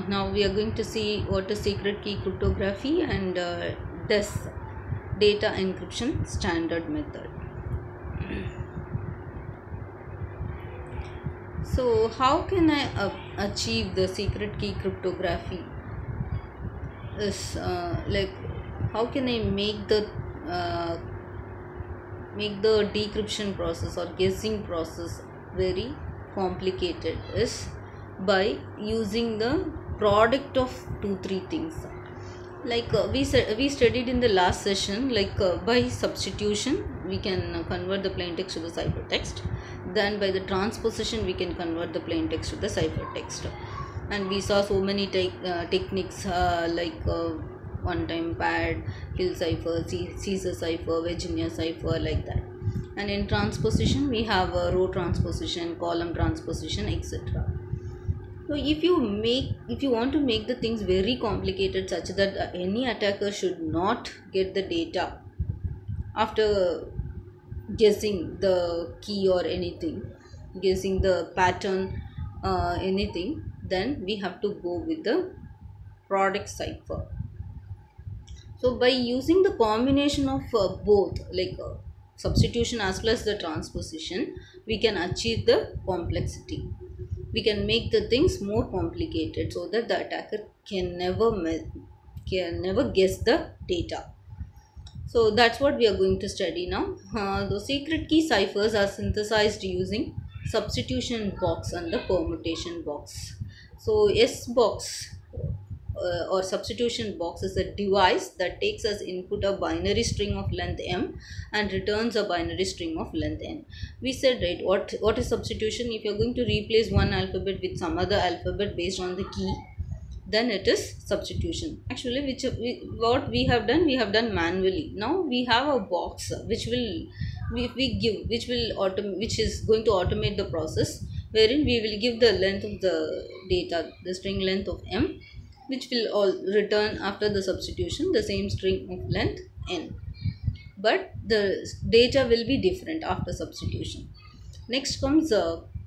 Now we are going to see what is secret key cryptography and DES, data encryption standard method. So how can I achieve the secret key cryptography? Is like, how can I uh, make the decryption process or guessing process very complicated? Is by using the product of 2-3 things. Like we studied in the last session, like by substitution we can convert the plain text to the ciphertext. Then by the transposition we can convert the plain text to the ciphertext. And we saw so many techniques like one time pad, Hill cipher, Caesar cipher, Virginia cipher, like that. And in transposition we have row transposition, column transposition, etc. So if you want to make the things very complicated such that any attacker should not get the data after guessing the key or anything, guessing the pattern, anything, then we have to go with the product cipher. So by using the combination of both, like substitution as well as the transposition, we can achieve the complexity. We can make the things more complicated so that the attacker can never guess the data. So that's what we are going to study now. The secret key ciphers are synthesized using substitution box and the permutation box. So S box or substitution box is a device that takes as input a binary string of length m and returns a binary string of length n. We said, right, what is substitution? If you are going to replace one alphabet with some other alphabet based on the key, then it is substitution. Actually, what we have done manually. Now we have a box which is going to automate the process, wherein we will give the length of the data, the string length of m, which will all return after the substitution the same string of length n, but the data will be different after substitution. Next comes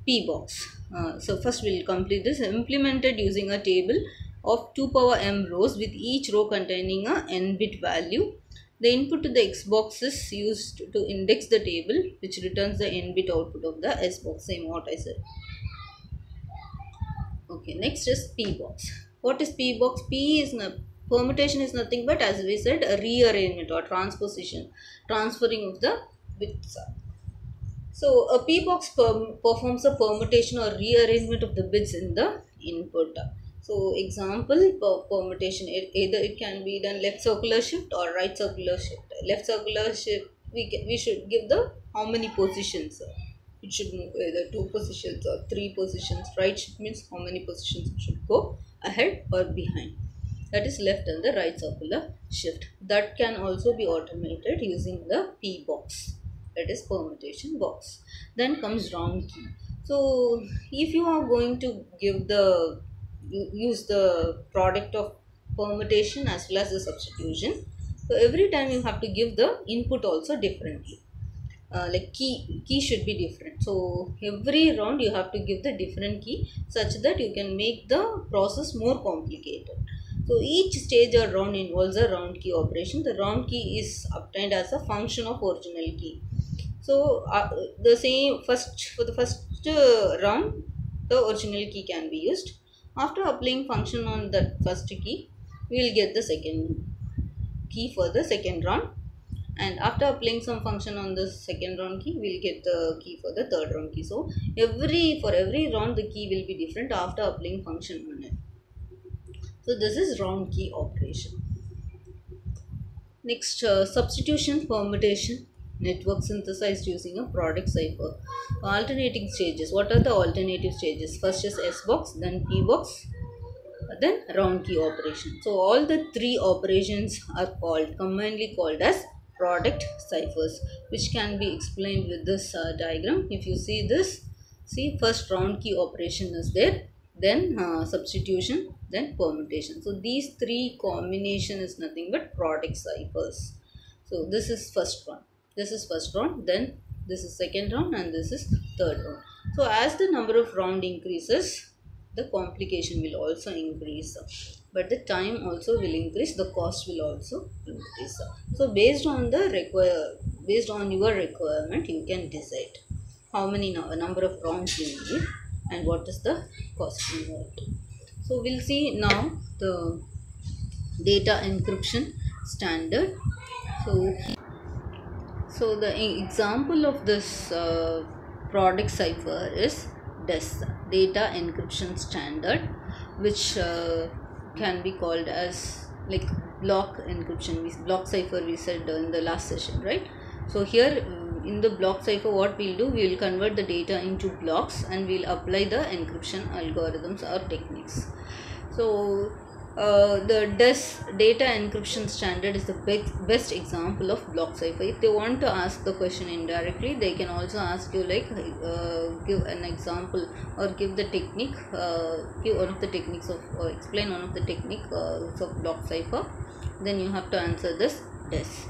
p box. So first we will complete this. Implemented using a table of 2 power m rows with each row containing a n bit value. The input to the x box is used to index the table, which returns the n bit output of the s box. Same what I said. Okay, next is p box. What is p box? Permutation is nothing but, as we said, a rearrangement or transposition, transferring of the bits. So a p box performs a permutation or rearrangement of the bits in the input. So example, permutation, either it can be done left circular shift or right circular shift. Left circular shift, we should give the how many positions. It should move either 2 positions or 3 positions. Right shift means how many positions it should go ahead or behind. That is left and the right circular shift. That can also be automated using the p box, that is permutation box. Then comes round key. So if you are going to use the product of permutation as well as the substitution, so every time you have to give the input also differently. Like key should be different. So every round you have to give the different key such that you can make the process more complicated. So each stage or round involves a round key operation. The round key is obtained as a function of original key. So the same for the first round, the original key can be used. After applying function on the first key, we will get the second key for the second round. And after applying some function on the second round key, we will get the key for the third round key. So for every round the key will be different after applying function on it. So this is round key operation. Next, substitution permutation network synthesized using a product cipher. Alternating stages. What are the alternative stages? First is S box, then P box, then round key operation. So all the 3 operations are commonly called as product ciphers, which can be explained with this diagram. If you see this, first round key operation is there, then substitution, then permutation. So these 3 combination is nothing but product ciphers. So this is first one, this is first round, then this is second round, and this is third round. So as the number of round increases, the complication will also increase, but the time also will increase, the cost will also increase. So based on your requirement, you can decide how many number of rounds you need and what is the cost involved. So we'll see now the data encryption standard. So the example of this product cipher is DES, data encryption standard, which can be called as like block encryption, block cipher we said in the last session, right? So here in the block cipher, what we'll do, we will convert the data into blocks and we'll apply the encryption algorithms or techniques. So the DES, data encryption standard, is the best example of block cipher. If they want to ask the question indirectly, they can also ask you like give an example or give the technique, give one of the techniques of, or explain one of the techniques of block cipher. Then you have to answer this DES.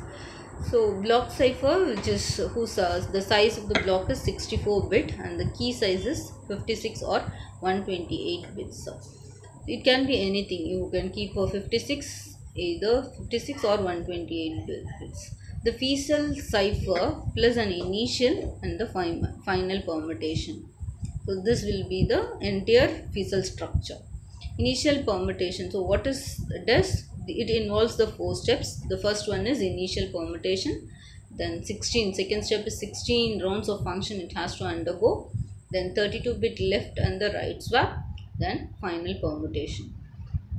So block cipher, which is the size of the block is 64-bit and the key size is 56 or 128 bits. It can be anything. You can keep for 56, either 56 or 128 bits. The Feisal cipher plus an initial and the final permutation. So this will be the entire Feisal structure. Initial permutation. So what is DES? It involves the 4 steps. The first one is initial permutation. Then second step is 16 rounds of function it has to undergo. Then 32-bit left and the right swap. Then final permutation.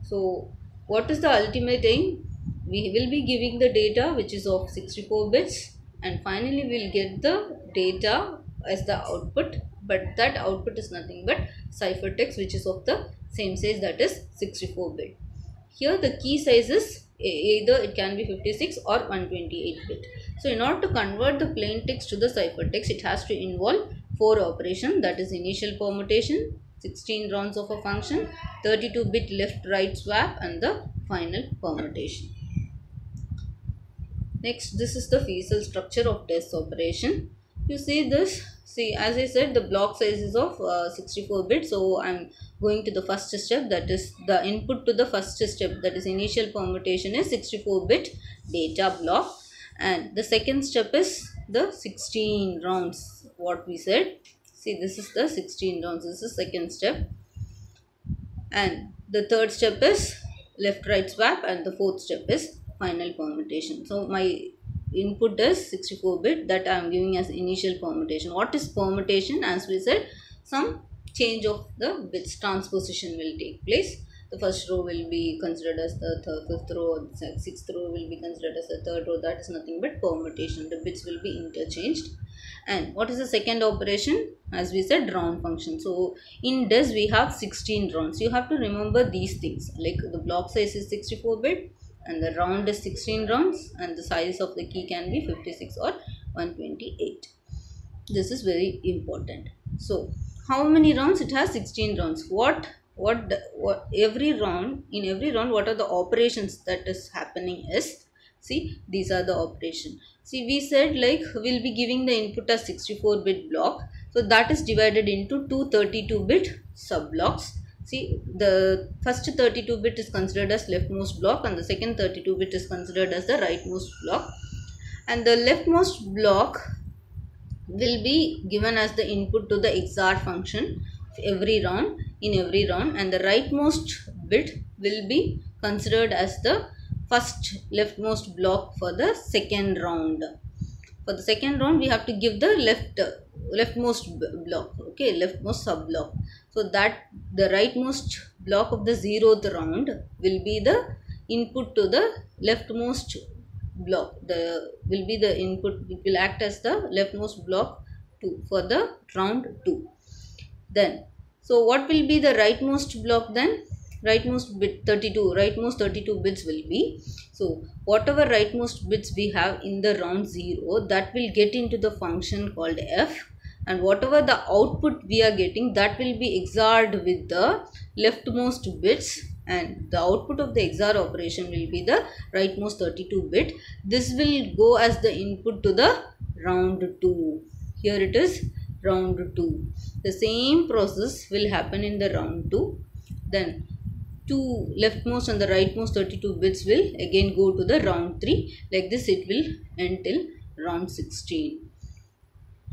So what is the ultimate aim? We will be giving the data which is of 64 bits and finally we will get the data as the output, but that output is nothing but ciphertext which is of the same size, that is 64-bit. Here the key size is either it can be 56 or 128 bit. So in order to convert the plain text to the ciphertext, it has to involve 4 operations, that is initial permutation, 16 rounds of a function, 32-bit left-right swap and the final permutation. Next, this is the Feisal structure of DES operation. You see this, as I said, the block size is of 64 bits. So I am going to the first step, that is the input to the first step, that is initial permutation, is 64-bit data block, and the second step is the 16 rounds, what we said. See, this is the 16 rounds, this is the second step, and the third step is left right swap and the fourth step is final permutation. So my input is 64-bit, that I am giving as initial permutation. What is permutation? As we said, some change of the bits, transposition will take place. The first row will be considered as the fifth row, the sixth row will be considered as the third row. That is nothing but permutation. The bits will be interchanged. And what is the second operation? As we said, round function. So in DES we have 16 rounds. You have to remember these things, like the block size is 64-bit and the round is 16 rounds and the size of the key can be 56 or 128. This is very important. So how many rounds? It has 16 rounds. Every round, what are the operations that is happening is, see, these are the operation. See, we said like we'll be giving the input as 64-bit block. So that is divided into two 32-bit sub blocks. See, the first 32-bit is considered as leftmost block and the second 32-bit is considered as the rightmost block. And the leftmost block will be given as the input to the XOR function every round, and the rightmost bit will be considered as the first leftmost block for the second round. For the second round, we have to give the leftmost block, okay, leftmost sub block. So that the rightmost block of the 0th round will be the input to the leftmost block. Will be the input. It will act as the leftmost block for the round 2. Then, so what will be the rightmost block then? Rightmost bit 32. Rightmost 32 bits will be. So whatever rightmost bits we have in the round 0, that will get into the function called f, and whatever the output we are getting, that will be XORed with the leftmost bits, and the output of the XOR operation will be the rightmost 32 bit. This will go as the input to the round 2. Here it is. round 2. The same process will happen in the round 2. Then two leftmost and the rightmost 32 bits will again go to the round 3. Like this it will end till round 16.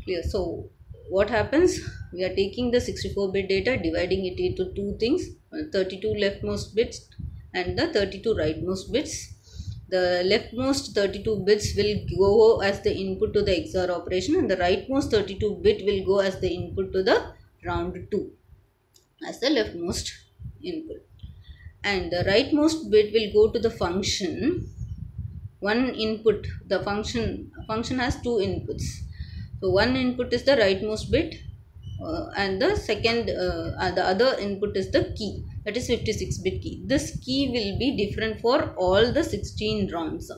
Clear? So what happens? We are taking the 64-bit data, dividing it into two things, 32 leftmost bits and the 32 rightmost bits. The leftmost 32 bits will go as the input to the XOR operation, and the rightmost 32 bit will go as the input to the round 2 as the leftmost input. And the rightmost bit will go to the function. One input, the function has two inputs. So one input is the rightmost bit and the second the other input is the key, that is 56-bit key. This key will be different for all the 16 rounds. So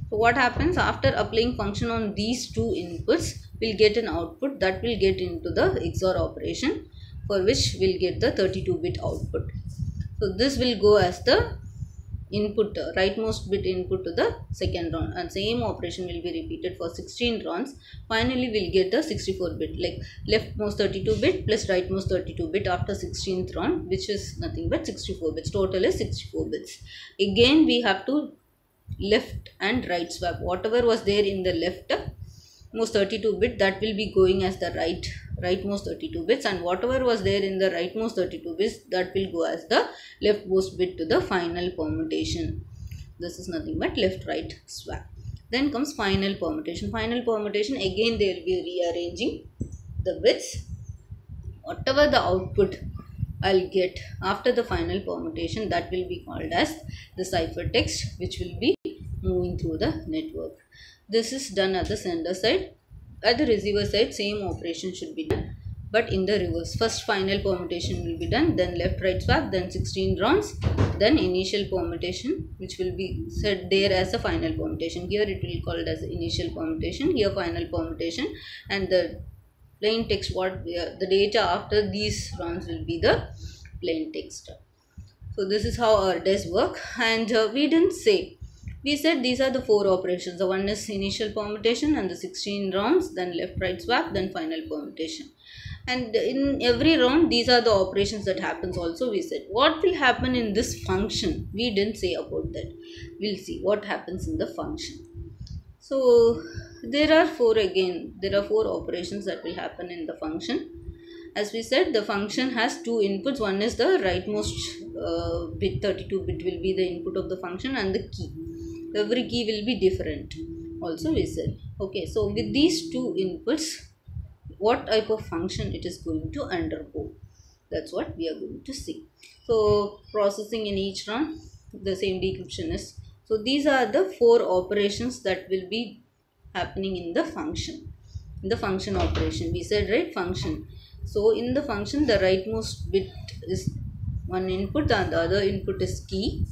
what happens after applying function on these two inputs, we'll get an output that will get into the XOR operation, for which we'll get the 32-bit output. So this will go as the input, rightmost bit input to the second round, and same operation will be repeated for 16 rounds. Finally we'll get the 64-bit, like leftmost 32-bit plus rightmost 32-bit after 16th round, which is nothing but 64 bits. Total is 64 bits. Again we have to left and right swap. Whatever was there in the left most 32-bit, that will be going as the rightmost 32 bits, and whatever was there in the rightmost 32 bits, that will go as the leftmost bit to the final permutation. This is nothing but left right swap. Then comes final permutation. Final permutation, again they will be rearranging the bits. Whatever the output I'll get after the final permutation, that will be called as the ciphertext, which will be moving through the network. This is done at the sender side. At the receiver side, same operation should be done, but in the reverse. First final permutation will be done, then left right swap, then 16 rounds, then initial permutation, which will be set there as a final permutation. Here it will be called as initial permutation, here final permutation, and the plain text, the data after these rounds will be the plain text. So this is how our does work, and we didn't say. We said these are the four operations. The one is initial permutation and the 16 rounds, then left right swap, then final permutation. And in every round, these are the operations that happens also. We said what will happen in this function. We didn't say about that. We'll see what happens in the function. So there are four operations that will happen in the function. As we said, the function has two inputs. One is the rightmost bit, 32-bit will be the input of the function, and the key. Every key will be different also, we said. Okay, so with these two inputs, what type of function it is going to undergo, that's what we are going to see. So processing in each round, the same decryption is. So these are the four operations that will be happening in the function. In the function operation, we said, right, function. So in the function, the rightmost bit is one input and the other input is key.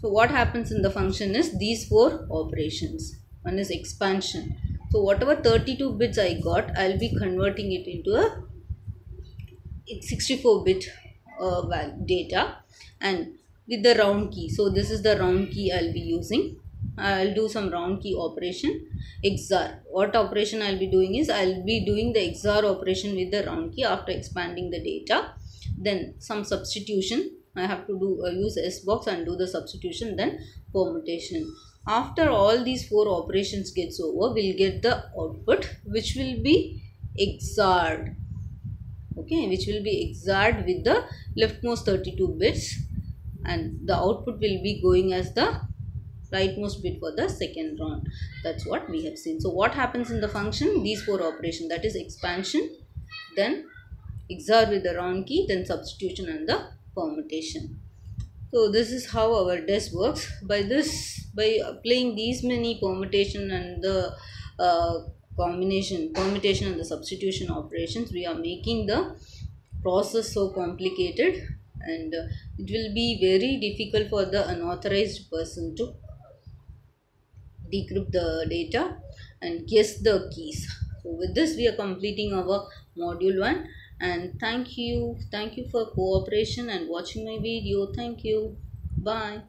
So what happens in the function is these four operations. One is expansion. So whatever 32 bits I got, I'll be converting it into a 64-bit data, and with the round key. So this is the round key I'll be using. I'll do some round key operation. XOR. What operation I'll be doing is I'll be doing the XOR operation with the round key after expanding the data. Then some substitution. I have to do use S box and do the substitution, then permutation. After all these four operations gets over, we'll get the output, which will be XORed. Okay, which will be XORed with the leftmost 32 bits, and the output will be going as the rightmost bit for the second round. That's what we have seen. So what happens in the function? These four operations, that is expansion, then XOR with the round key, then substitution and the permutation. So this is how our DES works. By applying these many permutation and the permutation and the substitution operations, we are making the process so complicated, and it will be very difficult for the unauthorized person to decrypt the data and guess the keys. So with this we are completing our module 1, and thank you for cooperation and watching my video. Thank you. Bye.